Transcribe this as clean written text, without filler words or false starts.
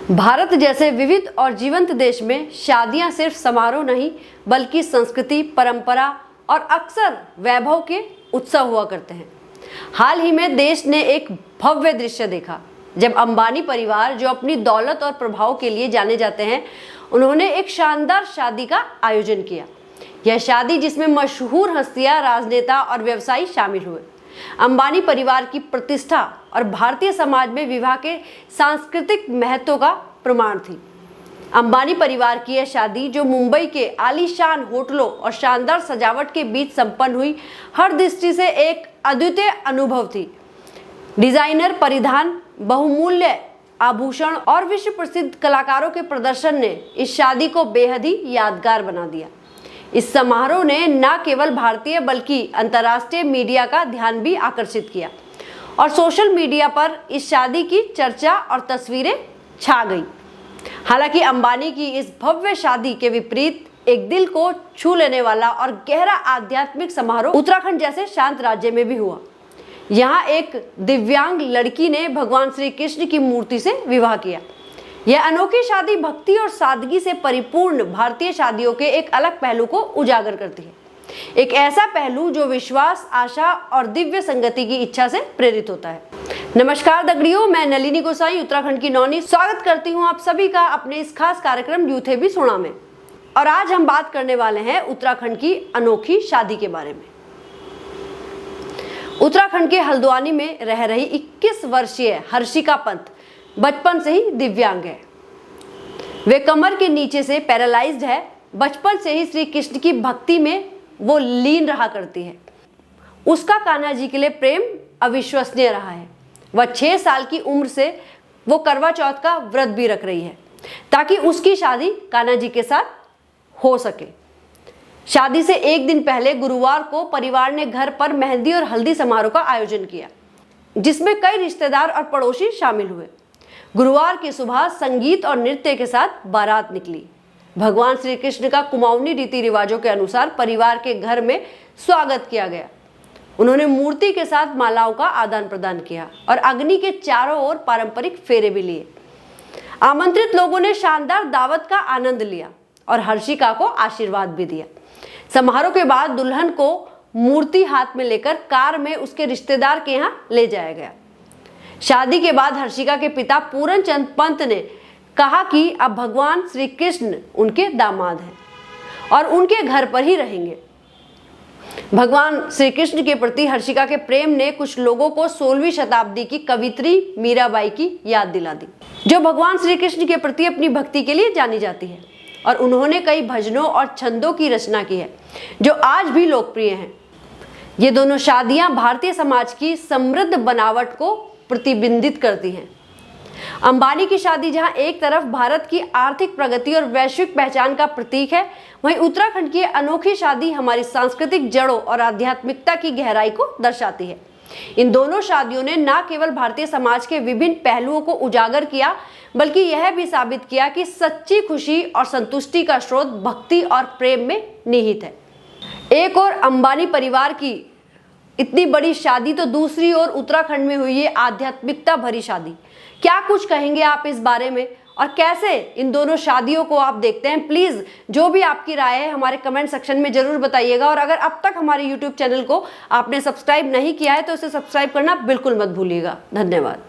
भारत जैसे विविध और जीवंत देश में शादियां सिर्फ समारोह नहीं बल्कि संस्कृति, परंपरा और अक्सर वैभव के उत्सव हुआ करते हैं। हाल ही में देश ने एक भव्य दृश्य देखा जब अंबानी परिवार, जो अपनी दौलत और प्रभाव के लिए जाने जाते हैं, उन्होंने एक शानदार शादी का आयोजन किया। यह शादी जिसमें मशहूर हस्तियां, राजनेता और व्यवसायी शामिल हुए। अंबानी परिवार की प्रतिष्ठा और भारतीय समाज में विवाह के सांस्कृतिक महत्व का प्रमाण थी। अंबानी परिवार की यह शादी, जो मुंबई के आलीशान होटलों और शानदार सजावट के बीच संपन्न हुई, हर दृष्टि से एक अद्वितीय अनुभव थी। डिजाइनर परिधान, बहुमूल्य आभूषण और विश्व प्रसिद्ध कलाकारों के प्रदर्शन ने इस शादी को बेहद ही यादगार बना दिया। इस समारोह ने न केवल भारतीय बल्कि अंतर्राष्ट्रीय मीडिया का ध्यान भी आकर्षित किया और सोशल मीडिया पर इस शादी की चर्चा और तस्वीरें छा गई। हालांकि अंबानी की इस भव्य शादी के विपरीत एक दिल को छू लेने वाला और गहरा आध्यात्मिक समारोह उत्तराखंड जैसे शांत राज्य में भी हुआ। यहाँ एक दिव्यांग लड़की ने भगवान श्री कृष्ण की मूर्ति से विवाह किया। यह अनोखी शादी भक्ति और सादगी से परिपूर्ण भारतीय शादियों के एक अलग पहलू को उजागर करती है। एक ऐसा पहलू जो विश्वास, आशा और दिव्य संगति की इच्छा से प्रेरित होता है। नमस्कार दगड़ियों, मैं नलिनी गोसाई उत्तराखंड की नौनी स्वागत करती हूं आप सभी का अपने इस खास कार्यक्रम यूथ भी सोना में। और आज हम बात करने वाले हैं उत्तराखंड की अनोखी शादी के बारे में। उत्तराखंड के हल्द्वानी में रह रही 21 वर्षीय हर्षिका पंत बचपन से ही दिव्यांग है। वे कमर के नीचे से पैरालाइज्ड है। बचपन से ही श्री कृष्ण की भक्ति में वो लीन रहा करती है। उसका कान्हा जी के लिए प्रेम अविश्वसनीय रहा है। वह 6 साल की उम्र से वो करवा चौथ का व्रत भी रख रही है ताकि उसकी शादी कान्हा जी के साथ हो सके। शादी से एक दिन पहले गुरुवार को परिवार ने घर पर मेहंदी और हल्दी समारोह का आयोजन किया, जिसमें कई रिश्तेदार और पड़ोसी शामिल हुए। गुरुवार की सुबह संगीत और नृत्य के साथ बारात निकली। भगवान श्री कृष्ण का कुमाऊनी रीति रिवाजों के अनुसार परिवार के घर में स्वागत किया गया। उन्होंने मूर्ति के साथ मालाओं का आदान प्रदान किया और अग्नि के चारों ओर पारंपरिक फेरे भी लिए। आमंत्रित लोगों ने शानदार दावत का आनंद लिया और हर्षिका को आशीर्वाद भी दिया। समारोह के बाद दुल्हन को मूर्ति हाथ में लेकर कार में उसके रिश्तेदार के यहाँ ले जाया गया। शादी के बाद हर्षिका के पिता पूरन चंद पंत ने कहा कि अब भगवान श्री कृष्ण उनके दामाद हैं और उनके घर पर ही रहेंगे। भगवान श्री कृष्ण के प्रति हर्षिका के प्रेम ने कुछ लोगों को 16वीं शताब्दी की कवित्री मीराबाई की याद दिला दी, जो भगवान श्री कृष्ण के प्रति अपनी भक्ति के लिए जानी जाती है। और उन्होंने कई भजनों और छंदों की रचना की है जो आज भी लोकप्रिय हैं। ये दोनों शादियां भारतीय समाज की समृद्ध बनावट को प्रतिबिंबित करती हैं। अंबानी की शादी जहां एक तरफ भारत की आर्थिक प्रगति और वैश्विक पहचान का प्रतीक है, वहीं उत्तराखंड की अनोखी शादी हमारी सांस्कृतिक जड़ों और आध्यात्मिकता की गहराई को दर्शाती है। इन दोनों शादियों ने न केवल भारतीय समाज के विभिन्न पहलुओं को उजागर किया, बल्कि यह भी साबित किया कि सच्ची खुशी और संतुष्टि का स्रोत भक्ति और प्रेम में निहित है। एक और अंबानी परिवार की इतनी बड़ी शादी तो दूसरी ओर उत्तराखंड में हुई ये आध्यात्मिकता भरी शादी। क्या कुछ कहेंगे आप इस बारे में और कैसे इन दोनों शादियों को आप देखते हैं? प्लीज़ जो भी आपकी राय है हमारे कमेंट सेक्शन में ज़रूर बताइएगा। और अगर अब तक हमारे YouTube चैनल को आपने सब्सक्राइब नहीं किया है तो इसे सब्सक्राइब करना बिल्कुल मत भूलिएगा। धन्यवाद।